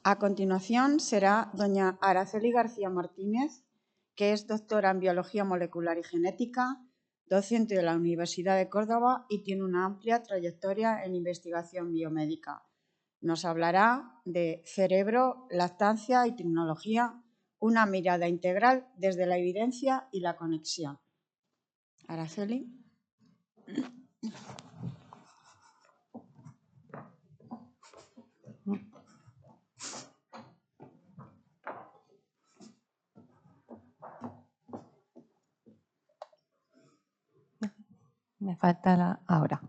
A continuación será doña Araceli García Martínez, que es doctora en Biología Molecular y Genética, docente de la Universidad de Córdoba y tiene una amplia trayectoria en investigación biomédica. Nos hablará de cerebro, lactancia y tecnología, una mirada integral desde la evidencia y la conexión. Araceli. Me falta la ahora.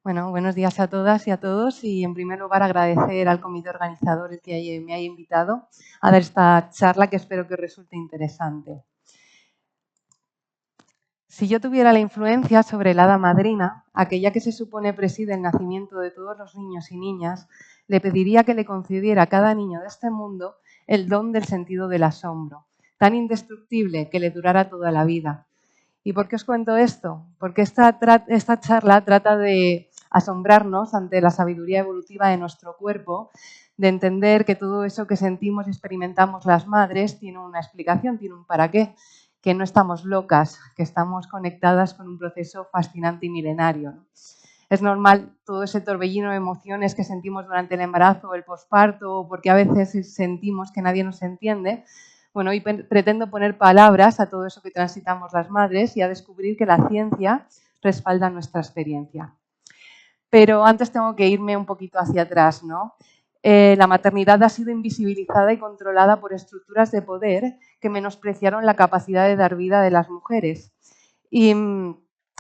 Bueno, buenos días a todas y a todos y en primer lugar agradecer al comité organizador el que me haya invitado a dar esta charla que espero que resulte interesante. Si yo tuviera la influencia sobre la hada madrina, aquella que se supone preside el nacimiento de todos los niños y niñas, le pediría que le concediera a cada niño de este mundo el don del sentido del asombro, tan indestructible que le durara toda la vida. ¿Y por qué os cuento esto? Porque esta charla trata de asombrarnos ante la sabiduría evolutiva de nuestro cuerpo, de entender que todo eso que sentimos y experimentamos las madres tiene una explicación, tiene un para qué, que no estamos locas, que estamos conectadas con un proceso fascinante y milenario, ¿no? Es normal todo ese torbellino de emociones que sentimos durante el embarazo o el posparto, porque a veces sentimos que nadie nos entiende. Bueno, hoy pretendo poner palabras a todo eso que transitamos las madres y a descubrir que la ciencia respalda nuestra experiencia. Pero antes tengo que irme un poquito hacia atrás, ¿no? La maternidad ha sido invisibilizada y controlada por estructuras de poder que menospreciaron la capacidad de dar vida de las mujeres. Y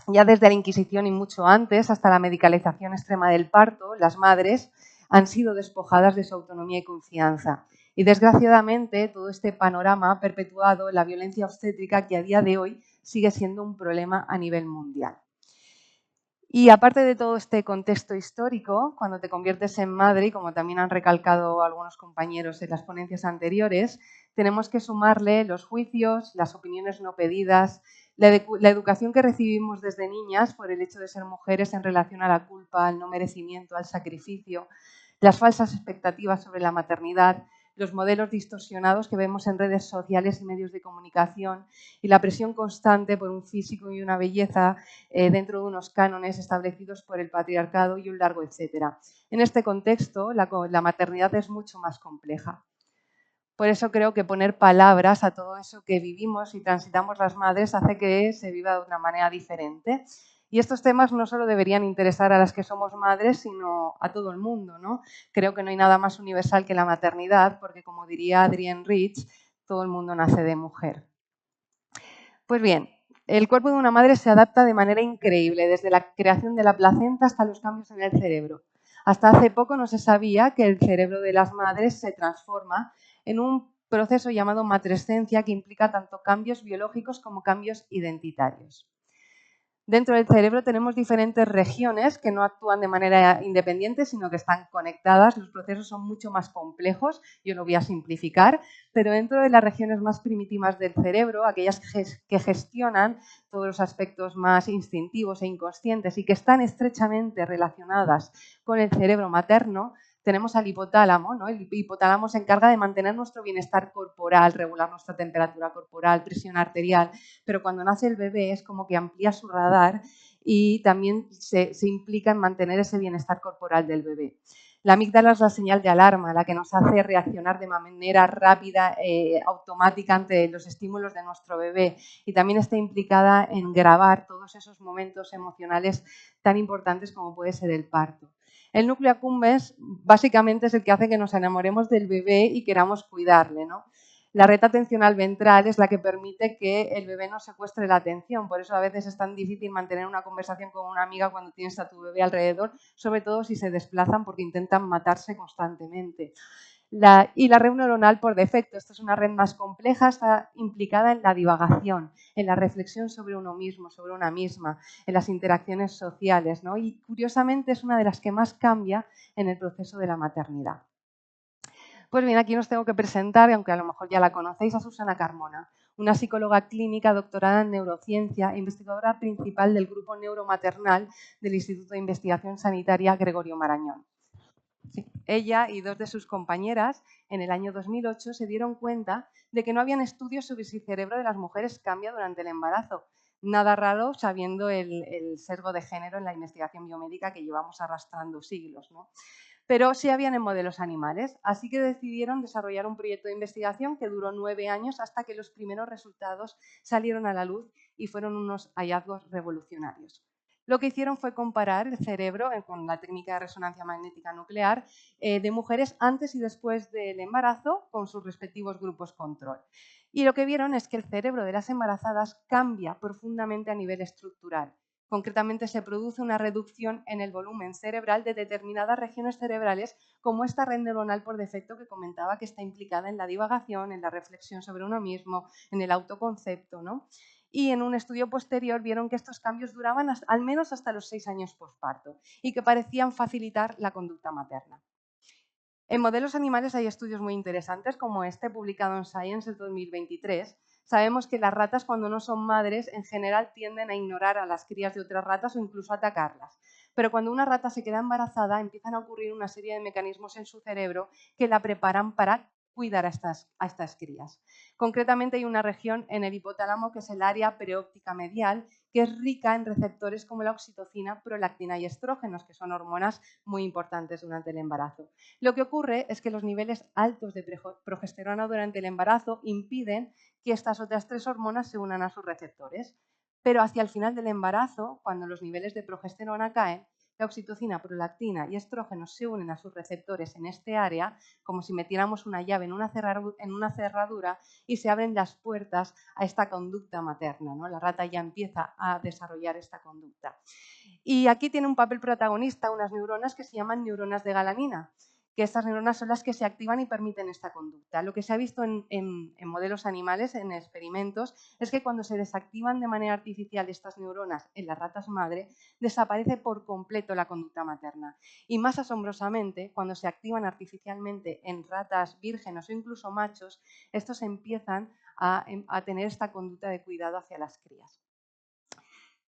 ya desde la Inquisición y mucho antes, hasta la medicalización extrema del parto, las madres han sido despojadas de su autonomía y confianza. Y desgraciadamente todo este panorama ha perpetuado la violencia obstétrica que a día de hoy sigue siendo un problema a nivel mundial. Y aparte de todo este contexto histórico, cuando te conviertes en madre, y como también han recalcado algunos compañeros en las ponencias anteriores, tenemos que sumarle los juicios, las opiniones no pedidas, la educación que recibimos desde niñas por el hecho de ser mujeres en relación a la culpa, al no merecimiento, al sacrificio, las falsas expectativas sobre la maternidad, los modelos distorsionados que vemos en redes sociales y medios de comunicación y la presión constante por un físico y una belleza dentro de unos cánones establecidos por el patriarcado y un largo etcétera. En este contexto, la maternidad es mucho más compleja. Por eso creo que poner palabras a todo eso que vivimos y transitamos las madres hace que se viva de una manera diferente. Y estos temas no solo deberían interesar a las que somos madres, sino a todo el mundo, ¿no? Creo que no hay nada más universal que la maternidad, porque como diría Adrienne Rich, todo el mundo nace de mujer. Pues bien, el cuerpo de una madre se adapta de manera increíble, desde la creación de la placenta hasta los cambios en el cerebro. Hasta hace poco no se sabía que el cerebro de las madres se transforma en un proceso llamado matrescencia que implica tanto cambios biológicos como cambios identitarios. Dentro del cerebro tenemos diferentes regiones que no actúan de manera independiente, sino que están conectadas. Los procesos son mucho más complejos, yo lo voy a simplificar, pero dentro de las regiones más primitivas del cerebro, aquellas que gestionan todos los aspectos más instintivos e inconscientes y que están estrechamente relacionadas con el cerebro materno, tenemos al hipotálamo, ¿no? El hipotálamo se encarga de mantener nuestro bienestar corporal, regular nuestra temperatura corporal, presión arterial, pero cuando nace el bebé es como que amplía su radar y también se implica en mantener ese bienestar corporal del bebé. La amígdala es la señal de alarma, la que nos hace reaccionar de manera rápida, automática ante los estímulos de nuestro bebé y también está implicada en grabar todos esos momentos emocionales tan importantes como puede ser el parto. El núcleo accumbens básicamente es el que hace que nos enamoremos del bebé y queramos cuidarle, ¿no? La red atencional ventral es la que permite que el bebé no secuestre la atención. Por eso a veces es tan difícil mantener una conversación con una amiga cuando tienes a tu bebé alrededor, sobre todo si se desplazan porque intentan matarse constantemente. Y la red neuronal por defecto, esta es una red más compleja, está implicada en la divagación, en la reflexión sobre uno mismo, sobre una misma, en las interacciones sociales, ¿no? Y curiosamente es una de las que más cambia en el proceso de la maternidad. Pues bien, aquí os tengo que presentar, aunque a lo mejor ya la conocéis, a Susana Carmona, una psicóloga clínica doctorada en neurociencia e investigadora principal del grupo neuromaternal del Instituto de Investigación Sanitaria Gregorio Marañón. Sí. Ella y 2 de sus compañeras en el año 2008 se dieron cuenta de que no habían estudios sobre si el cerebro de las mujeres cambia durante el embarazo. Nada raro sabiendo el sesgo de género en la investigación biomédica que llevamos arrastrando siglos, ¿no? Pero sí habían en modelos animales, así que decidieron desarrollar un proyecto de investigación que duró 9 años hasta que los primeros resultados salieron a la luz y fueron unos hallazgos revolucionarios. Lo que hicieron fue comparar el cerebro con la técnica de resonancia magnética nuclear de mujeres antes y después del embarazo con sus respectivos grupos control. Y lo que vieron es que el cerebro de las embarazadas cambia profundamente a nivel estructural. Concretamente, se produce una reducción en el volumen cerebral de determinadas regiones cerebrales, como esta red neuronal por defecto que comentaba, que está implicada en la divagación, en la reflexión sobre uno mismo, en el autoconcepto, ¿no? Y en un estudio posterior vieron que estos cambios duraban al menos hasta los 6 años posparto y que parecían facilitar la conducta materna. En modelos animales hay estudios muy interesantes, como este publicado en Science en 2023. Sabemos que las ratas, cuando no son madres, en general tienden a ignorar a las crías de otras ratas o incluso a atacarlas. Pero cuando una rata se queda embarazada, empiezan a ocurrir una serie de mecanismos en su cerebro que la preparan para cuidar a estas crías. Concretamente hay una región en el hipotálamo que es el área preóptica medial, que es rica en receptores como la oxitocina, prolactina y estrógenos, que son hormonas muy importantes durante el embarazo. Lo que ocurre es que los niveles altos de progesterona durante el embarazo impiden que estas otras 3 hormonas se unan a sus receptores. Pero hacia el final del embarazo, cuando los niveles de progesterona caen, la oxitocina, prolactina y estrógenos se unen a sus receptores en este área, como si metiéramos una llave en una cerradura y se abren las puertas a esta conducta materna, ¿no? La rata ya empieza a desarrollar esta conducta. Y aquí tiene un papel protagonista unas neuronas que se llaman neuronas de galanina, que estas neuronas son las que se activan y permiten esta conducta. Lo que se ha visto en modelos animales, en experimentos, es que cuando se desactivan de manera artificial estas neuronas en las ratas madre, desaparece por completo la conducta materna. Y más asombrosamente, cuando se activan artificialmente en ratas vírgenes o incluso machos, estos empiezan a tener esta conducta de cuidado hacia las crías.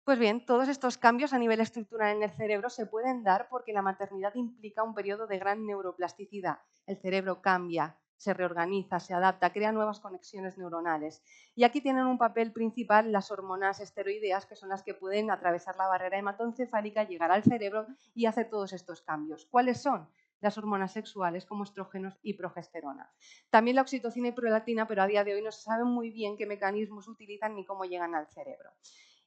Pues bien, todos estos cambios a nivel estructural en el cerebro se pueden dar porque la maternidad implica un periodo de gran neuroplasticidad. El cerebro cambia, se reorganiza, se adapta, crea nuevas conexiones neuronales. Y aquí tienen un papel principal las hormonas esteroideas, que son las que pueden atravesar la barrera hematoencefálica, llegar al cerebro y hacer todos estos cambios. ¿Cuáles son? Las hormonas sexuales como estrógenos y progesterona. También la oxitocina y prolactina, pero a día de hoy no se sabe muy bien qué mecanismos utilizan ni cómo llegan al cerebro.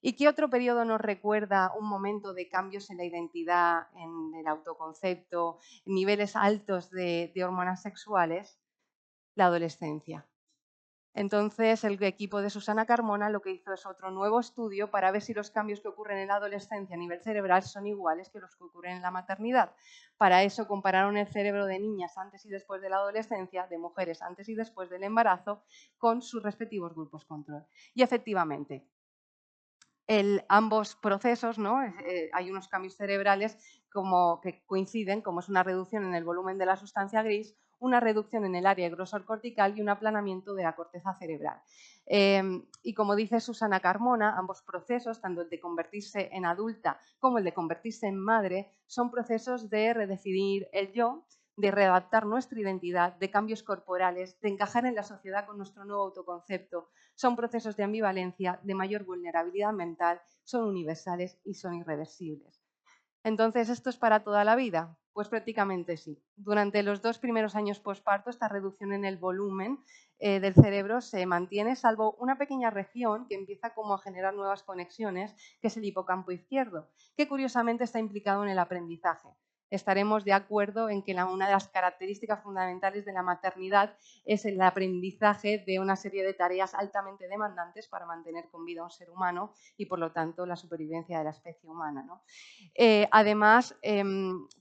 ¿Y qué otro periodo nos recuerda un momento de cambios en la identidad, en el autoconcepto, niveles altos de hormonas sexuales? La adolescencia. Entonces, el equipo de Susana Carmona lo que hizo es otro nuevo estudio para ver si los cambios que ocurren en la adolescencia a nivel cerebral son iguales que los que ocurren en la maternidad. Para eso compararon el cerebro de niñas antes y después de la adolescencia, de mujeres antes y después del embarazo, con sus respectivos grupos control. Y efectivamente, ambos procesos, ¿no? Hay unos cambios cerebrales como que coinciden, como es una reducción en el volumen de la sustancia gris, una reducción en el área de grosor cortical y un aplanamiento de la corteza cerebral. Y como dice Susana Carmona, ambos procesos, tanto el de convertirse en adulta como el de convertirse en madre, son procesos de redefinir el yo, de readaptar nuestra identidad, de cambios corporales, de encajar en la sociedad con nuestro nuevo autoconcepto. Son procesos de ambivalencia, de mayor vulnerabilidad mental, son universales y son irreversibles. Entonces, ¿esto es para toda la vida? Pues prácticamente sí. Durante los 2 primeros años posparto, esta reducción en el volumen del cerebro se mantiene, salvo una pequeña región que empieza como a generar nuevas conexiones, que es el hipocampo izquierdo, que curiosamente está implicado en el aprendizaje. Estaremos de acuerdo en que una de las características fundamentales de la maternidad es el aprendizaje de una serie de tareas altamente demandantes para mantener con vida a un ser humano y, por lo tanto, la supervivencia de la especie humana, ¿no? Además,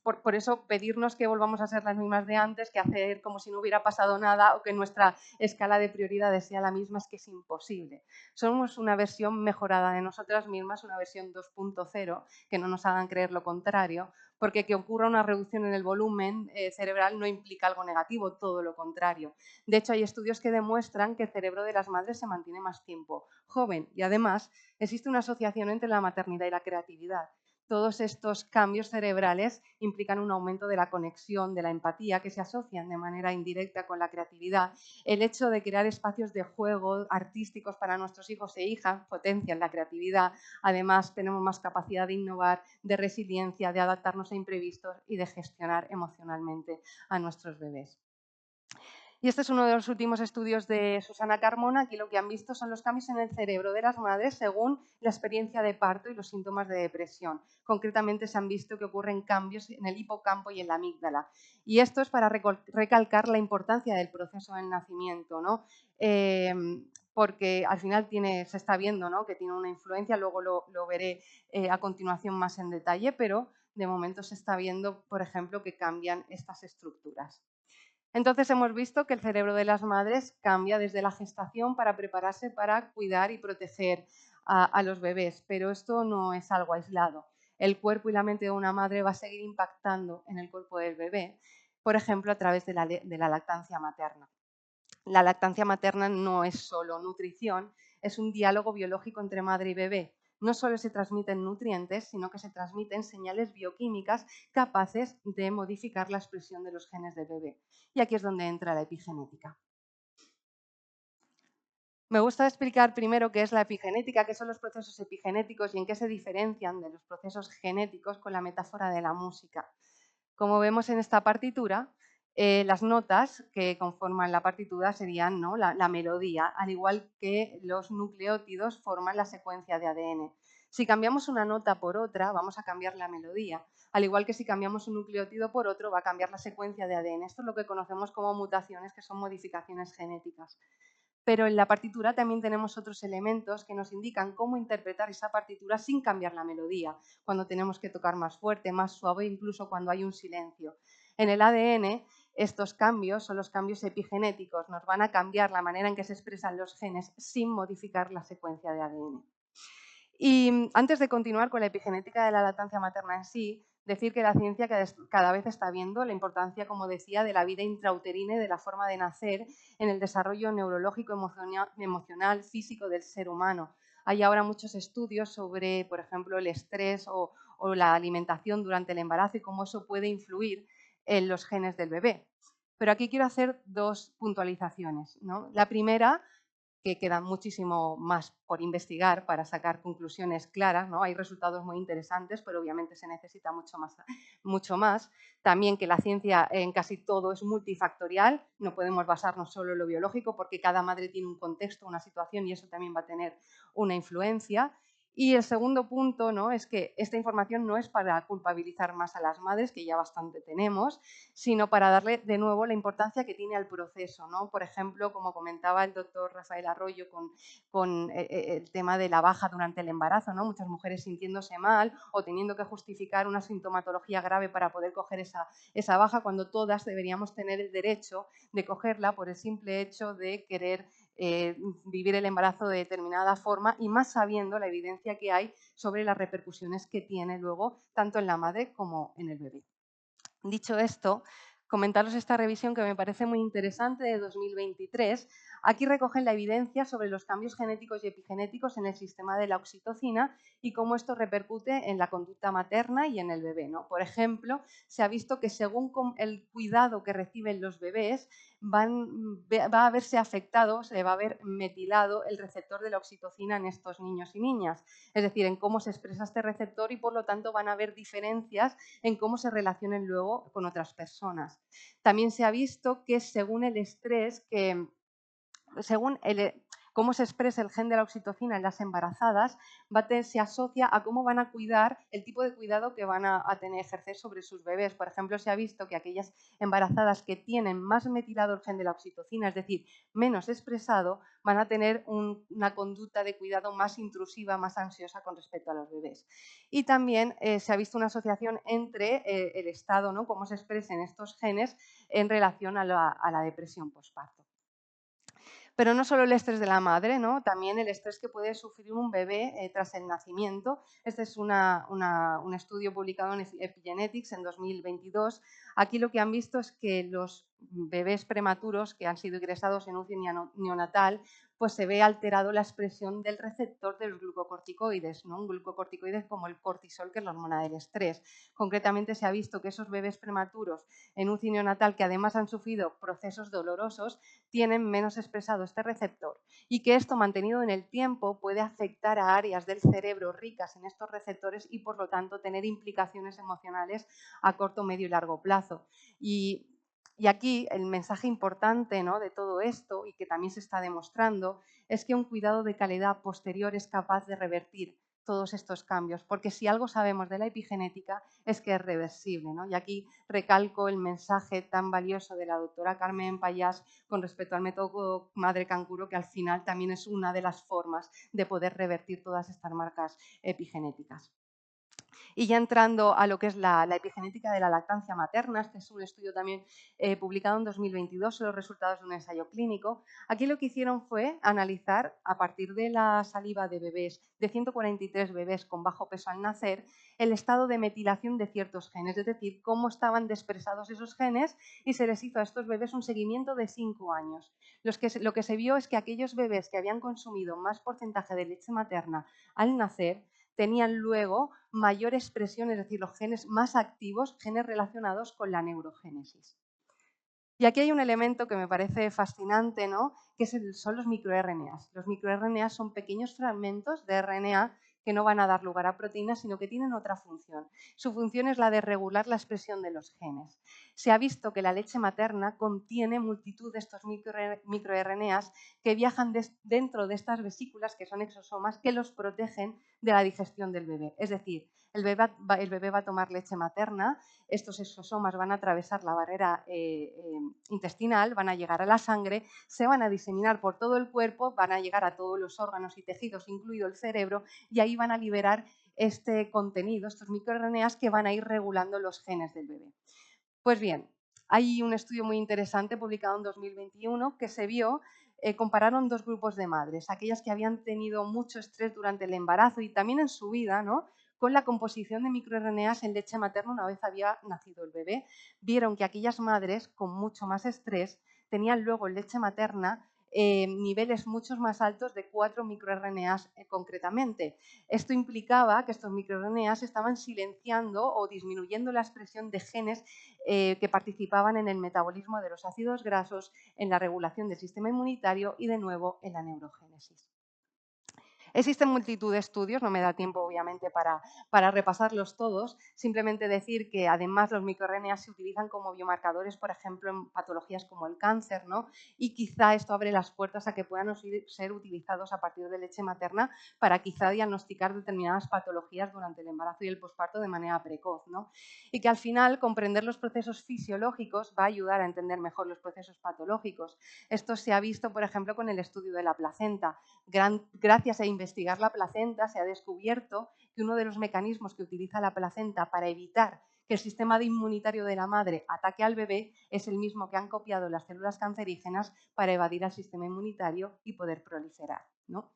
por eso pedirnos que volvamos a ser las mismas de antes, que hacer como si no hubiera pasado nada o que nuestra escala de prioridades sea la misma, es que es imposible. Somos una versión mejorada de nosotras mismas, una versión 2.0, que no nos hagan creer lo contrario, porque que ocurra una reducción en el volumen cerebral no implica algo negativo, todo lo contrario. De hecho, hay estudios que demuestran que el cerebro de las madres se mantiene más tiempo joven y además existe una asociación entre la maternidad y la creatividad. todos estos cambios cerebrales implican un aumento de la conexión, de la empatía, que se asocian de manera indirecta con la creatividad. El hecho de crear espacios de juego artísticos para nuestros hijos e hijas potencian la creatividad. Además, tenemos más capacidad de innovar, de resiliencia, de adaptarnos a imprevistos y de gestionar emocionalmente a nuestros bebés. Y este es uno de los últimos estudios de Susana Carmona. Aquí lo que han visto son los cambios en el cerebro de las madres según la experiencia de parto y los síntomas de depresión. Concretamente se han visto que ocurren cambios en el hipocampo y en la amígdala. Y esto es para recalcar la importancia del proceso del nacimiento, ¿no? Porque al final se está viendo, ¿no?, que tiene una influencia, luego lo veré a continuación más en detalle, pero de momento se está viendo, por ejemplo, que cambian estas estructuras. Entonces hemos visto que el cerebro de las madres cambia desde la gestación para prepararse para cuidar y proteger a los bebés, pero esto no es algo aislado. El cuerpo y la mente de una madre va a seguir impactando en el cuerpo del bebé, por ejemplo, a través de la lactancia materna. La lactancia materna no es solo nutrición, es un diálogo biológico entre madre y bebé. No solo se transmiten nutrientes, sino que se transmiten señales bioquímicas capaces de modificar la expresión de los genes del bebé. Y aquí es donde entra la epigenética. Me gusta explicar primero qué es la epigenética, qué son los procesos epigenéticos y en qué se diferencian de los procesos genéticos con la metáfora de la música. Como vemos en esta partitura, las notas que conforman la partitura serían, ¿no?, la melodía, al igual que los nucleótidos forman la secuencia de ADN. Si cambiamos una nota por otra, vamos a cambiar la melodía, al igual que si cambiamos un nucleótido por otro, va a cambiar la secuencia de ADN. Esto es lo que conocemos como mutaciones, que son modificaciones genéticas. Pero en la partitura también tenemos otros elementos que nos indican cómo interpretar esa partitura sin cambiar la melodía, cuando tenemos que tocar más fuerte, más suave, incluso cuando hay un silencio. En el ADN, estos cambios son los cambios epigenéticos, nos van a cambiar la manera en que se expresan los genes sin modificar la secuencia de ADN. Y antes de continuar con la epigenética de la lactancia materna en sí, decir que la ciencia cada vez está viendo la importancia, como decía, de la vida intrauterina y de la forma de nacer en el desarrollo neurológico, emocional, físico del ser humano. Hay ahora muchos estudios sobre, por ejemplo, el estrés o la alimentación durante el embarazo y cómo eso puede influir en los genes del bebé. Pero aquí quiero hacer dos puntualizaciones, ¿no? La primera, que queda muchísimo más por investigar para sacar conclusiones claras, ¿no? Hay resultados muy interesantes, pero obviamente se necesita mucho más. También que la ciencia en casi todo es multifactorial, no podemos basarnos solo en lo biológico porque cada madre tiene un contexto, una situación y eso también va a tener una influencia. Y el segundo punto, ¿no?, es que esta información no es para culpabilizar más a las madres, que ya bastante tenemos, sino para darle de nuevo la importancia que tiene al proceso, ¿no? Por ejemplo, como comentaba el doctor Rafael Arroyo con el tema de la baja durante el embarazo, ¿no? Muchas mujeres sintiéndose mal o teniendo que justificar una sintomatología grave para poder coger esa baja, cuando todas deberíamos tener el derecho de cogerla por el simple hecho de querer vivir el embarazo de determinada forma y más sabiendo la evidencia que hay sobre las repercusiones que tiene luego tanto en la madre como en el bebé. Dicho esto, comentaros esta revisión que me parece muy interesante de 2023. Aquí recogen la evidencia sobre los cambios genéticos y epigenéticos en el sistema de la oxitocina y cómo esto repercute en la conducta materna y en el bebé, ¿no? Por ejemplo, se ha visto que según el cuidado que reciben los bebés, va a verse afectado, se va a ver metilado el receptor de la oxitocina en estos niños y niñas. Es decir, en cómo se expresa este receptor y por lo tanto van a haber diferencias en cómo se relacionen luego con otras personas. También se ha visto que según el estrés, cómo se expresa el gen de la oxitocina en las embarazadas, se asocia a cómo van a cuidar, el tipo de cuidado que van a tener ejercer sobre sus bebés. Por ejemplo, se ha visto que aquellas embarazadas que tienen más metilado el gen de la oxitocina, es decir, menos expresado, van a tener una conducta de cuidado más intrusiva, más ansiosa con respecto a los bebés. Y también se ha visto una asociación entre el estado, ¿no?, cómo se expresen estos genes en relación a la depresión posparto. Pero no solo el estrés de la madre, ¿no?, también el estrés que puede sufrir un bebé tras el nacimiento. Este es un estudio publicado en Epigenetics en 2022. Aquí lo que han visto es que los bebés prematuros que han sido ingresados en UCI neonatal, pues se ve alterado la expresión del receptor de los glucocorticoides, ¿no? Un glucocorticoide como el cortisol, que es la hormona del estrés. Concretamente se ha visto que esos bebés prematuros en UCI neonatal, que además han sufrido procesos dolorosos, tienen menos expresado este receptor y que esto mantenido en el tiempo puede afectar a áreas del cerebro ricas en estos receptores y por lo tanto tener implicaciones emocionales a corto, medio y largo plazo. Y aquí el mensaje importante, ¿no?, de todo esto, y que también se está demostrando, es que un cuidado de calidad posterior es capaz de revertir todos estos cambios, porque si algo sabemos de la epigenética es que es reversible, ¿no? Y aquí recalco el mensaje tan valioso de la doctora Carmen Payás con respecto al método Madre Canguro, que al final también es una de las formas de poder revertir todas estas marcas epigenéticas. Y ya entrando a lo que es la epigenética de la lactancia materna, este es un estudio también publicado en 2022 sobre los resultados de un ensayo clínico. Aquí lo que hicieron fue analizar, a partir de la saliva de bebés, de 143 bebés con bajo peso al nacer, el estado de metilación de ciertos genes, es decir, cómo estaban expresados esos genes, y se les hizo a estos bebés un seguimiento de 5 años. Lo que se vio es que aquellos bebés que habían consumido más porcentaje de leche materna al nacer tenían luego mayor expresión, es decir, los genes más activos, genes relacionados con la neurogénesis. Y aquí hay un elemento que me parece fascinante, ¿no?, que son los microRNAs. Los microRNAs son pequeños fragmentos de RNA que no van a dar lugar a proteínas, sino que tienen otra función. Su función es la de regular la expresión de los genes. Se ha visto que la leche materna contiene multitud de estos microRNAs que viajan dentro de estas vesículas, que son exosomas, que los protegen de la digestión del bebé. Es decir, el bebé va a tomar leche materna, estos exosomas van a atravesar la barrera intestinal, van a llegar a la sangre, se van a diseminar por todo el cuerpo, van a llegar a todos los órganos y tejidos, incluido el cerebro, y ahí van a liberar este contenido, estos microRNAs que van a ir regulando los genes del bebé. Pues bien, hay un estudio muy interesante publicado en 2021 que se vio, compararon dos grupos de madres, aquellas que habían tenido mucho estrés durante el embarazo y también en su vida, ¿no?, con la composición de microRNAs en leche materna una vez había nacido el bebé. Vieron que aquellas madres con mucho más estrés tenían luego en leche materna niveles mucho más altos de 4 microRNAs concretamente. Esto implicaba que estos microRNAs estaban silenciando o disminuyendo la expresión de genes que participaban en el metabolismo de los ácidos grasos, en la regulación del sistema inmunitario y, de nuevo, en la neurogénesis. Existen multitud de estudios, no me da tiempo obviamente para repasarlos todos, simplemente decir que además los microRNAs se utilizan como biomarcadores, por ejemplo, en patologías como el cáncer, ¿no?, y quizá esto abre las puertas a que puedan ser utilizados a partir de leche materna para quizá diagnosticar determinadas patologías durante el embarazo y el posparto de manera precoz, ¿no? Y que al final comprender los procesos fisiológicos va a ayudar a entender mejor los procesos patológicos. Esto se ha visto, por ejemplo, con el estudio de la placenta. Gracias a investigar la placenta se ha descubierto que uno de los mecanismos que utiliza la placenta para evitar que el sistema inmunitario de la madre ataque al bebé es el mismo que han copiado las células cancerígenas para evadir al sistema inmunitario y poder proliferar, ¿no?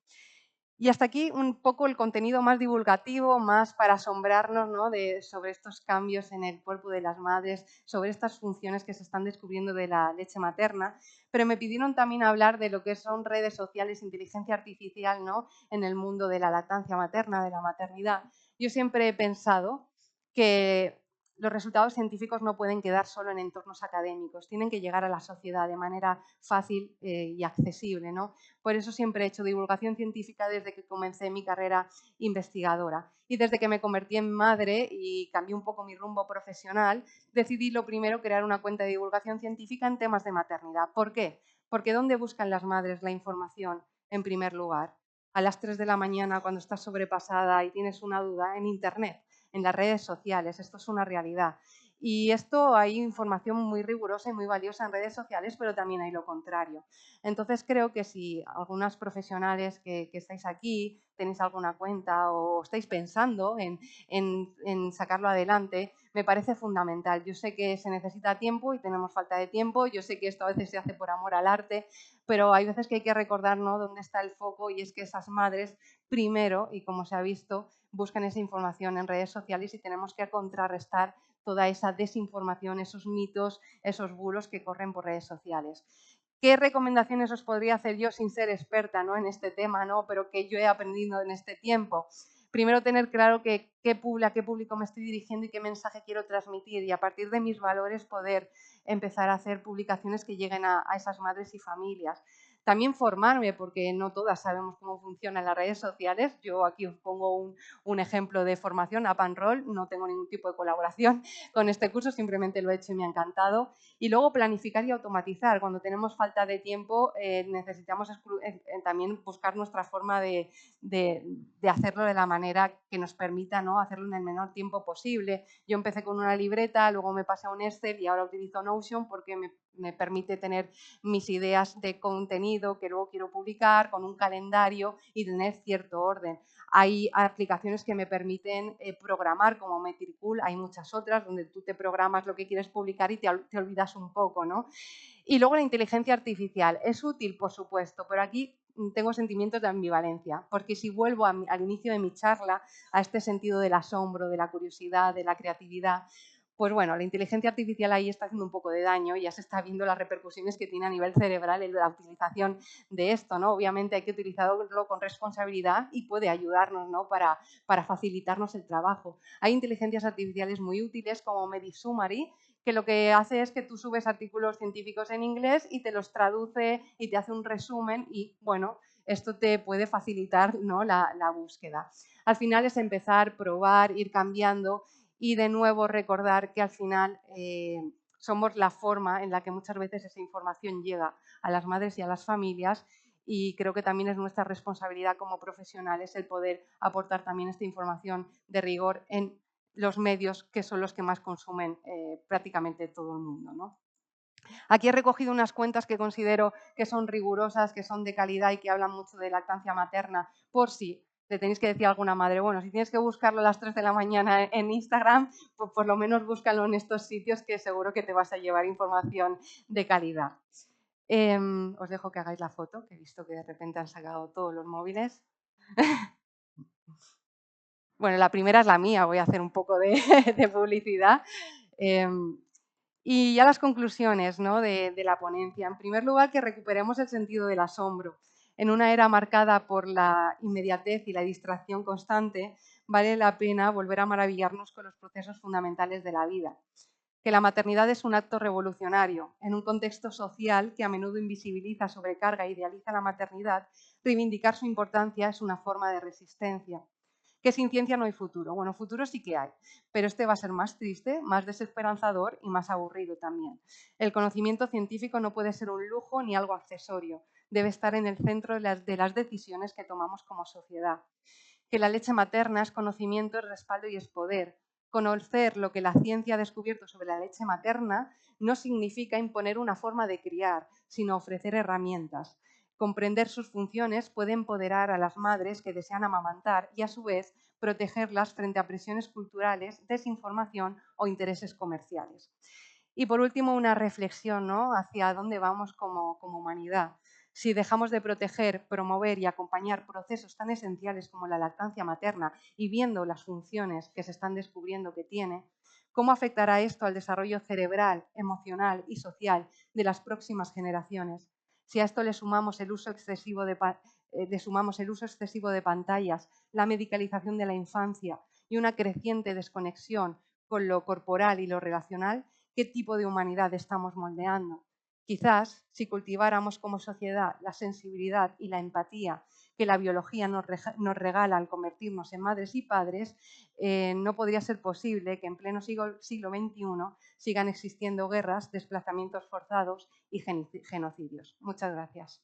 Y hasta aquí un poco el contenido más divulgativo, más para asombrarnos, ¿no?, sobre estos cambios en el cuerpo de las madres, sobre estas funciones que se están descubriendo de la leche materna. Pero me pidieron también hablar de lo que son redes sociales, inteligencia artificial, ¿no?, en el mundo de la lactancia materna, de la maternidad. Yo siempre he pensado que los resultados científicos no pueden quedar solo en entornos académicos, tienen que llegar a la sociedad de manera fácil y accesible, ¿no? Por eso siempre he hecho divulgación científica desde que comencé mi carrera investigadora. Y desde que me convertí en madre y cambié un poco mi rumbo profesional, decidí lo primero crear una cuenta de divulgación científica en temas de maternidad. ¿Por qué? Porque ¿dónde buscan las madres la información? En primer lugar, a las 3 de la mañana cuando estás sobrepasada y tienes una duda, en Internet, en las redes sociales. Esto es una realidad. Y esto hay información muy rigurosa y muy valiosa en redes sociales, pero también hay lo contrario. Entonces creo que si algunas profesionales que estáis aquí tenéis alguna cuenta o estáis pensando en sacarlo adelante, me parece fundamental. Yo sé que se necesita tiempo y tenemos falta de tiempo, yo sé que esto a veces se hace por amor al arte, pero hay veces que hay que recordar, ¿no?, dónde está el foco, y es que esas madres primero, y como se ha visto, buscan esa información en redes sociales y tenemos que contrarrestar toda esa desinformación, esos mitos, esos bulos que corren por redes sociales. ¿Qué recomendaciones os podría hacer yo sin ser experta, ¿no?, en este tema, ¿no?, pero que yo he aprendido en este tiempo? Primero, tener claro a qué público me estoy dirigiendo y qué mensaje quiero transmitir, y a partir de mis valores poder empezar a hacer publicaciones que lleguen a esas madres y familias. También formarme, porque no todas sabemos cómo funcionan las redes sociales. Yo aquí os pongo un ejemplo de formación, Up and Roll. No tengo ningún tipo de colaboración con este curso, simplemente lo he hecho y me ha encantado. Y luego planificar y automatizar. Cuando tenemos falta de tiempo, necesitamos también buscar nuestra forma de hacerlo de la manera que nos permita, ¿no?, hacerlo en el menor tiempo posible. Yo empecé con una libreta, luego me pasé a un Excel y ahora utilizo Notion porque me permite tener mis ideas de contenido que luego quiero publicar con un calendario y tener cierto orden. Hay aplicaciones que me permiten programar, como Metricool, hay muchas otras donde tú te programas lo que quieres publicar y te olvidas un poco, ¿no? Y luego la inteligencia artificial. Es útil, por supuesto, pero aquí tengo sentimientos de ambivalencia, porque si vuelvo al inicio de mi charla, a este sentido del asombro, de la curiosidad, de la creatividad, pues bueno, la inteligencia artificial ahí está haciendo un poco de daño y ya se está viendo las repercusiones que tiene a nivel cerebral en la utilización de esto, ¿no? Obviamente hay que utilizarlo con responsabilidad y puede ayudarnos, ¿no?, para facilitarnos el trabajo. Hay inteligencias artificiales muy útiles como Medisummary, que lo que hace es que tú subes artículos científicos en inglés y te los traduce y te hace un resumen y, bueno, esto te puede facilitar, ¿no?, la búsqueda. Al final es empezar, probar, ir cambiando y de nuevo recordar que al final somos la forma en la que muchas veces esa información llega a las madres y a las familias, y creo que también es nuestra responsabilidad como profesionales el poder aportar también esta información de rigor en los medios que son los que más consumen prácticamente todo el mundo, ¿no? Aquí he recogido unas cuentas que considero que son rigurosas, que son de calidad y que hablan mucho de lactancia materna, por si le tenéis que decir a alguna madre, bueno, si tienes que buscarlo a las 3 de la mañana en Instagram, pues por lo menos búscalo en estos sitios que seguro que te vas a llevar información de calidad. Os dejo que hagáis la foto, que he visto que de repente han sacado todos los móviles. Bueno, la primera es la mía, voy a hacer un poco de publicidad. Y ya las conclusiones, ¿no?, de la ponencia. En primer lugar, que recuperemos el sentido del asombro. En una era marcada por la inmediatez y la distracción constante, vale la pena volver a maravillarnos con los procesos fundamentales de la vida. Que la maternidad es un acto revolucionario. En un contexto social que a menudo invisibiliza, sobrecarga e idealiza la maternidad, reivindicar su importancia es una forma de resistencia. Que sin ciencia no hay futuro. Bueno, futuro sí que hay, pero este va a ser más triste, más desesperanzador y más aburrido también. El conocimiento científico no puede ser un lujo ni algo accesorio. Debe estar en el centro de las decisiones que tomamos como sociedad. Que la leche materna es conocimiento, es respaldo y es poder. Conocer lo que la ciencia ha descubierto sobre la leche materna no significa imponer una forma de criar, sino ofrecer herramientas. Comprender sus funciones puede empoderar a las madres que desean amamantar y, a su vez, protegerlas frente a presiones culturales, desinformación o intereses comerciales. Y, por último, una reflexión, ¿no?, hacia dónde vamos como humanidad. Si dejamos de proteger, promover y acompañar procesos tan esenciales como la lactancia materna y viendo las funciones que se están descubriendo que tiene, ¿cómo afectará esto al desarrollo cerebral, emocional y social de las próximas generaciones? Si a esto le sumamos el uso excesivo de pantallas, la medicalización de la infancia y una creciente desconexión con lo corporal y lo relacional, ¿qué tipo de humanidad estamos moldeando? Quizás, si cultiváramos como sociedad la sensibilidad y la empatía que la biología nos regala al convertirnos en madres y padres, no podría ser posible que en pleno siglo XXI sigan existiendo guerras, desplazamientos forzados y genocidios. Muchas gracias.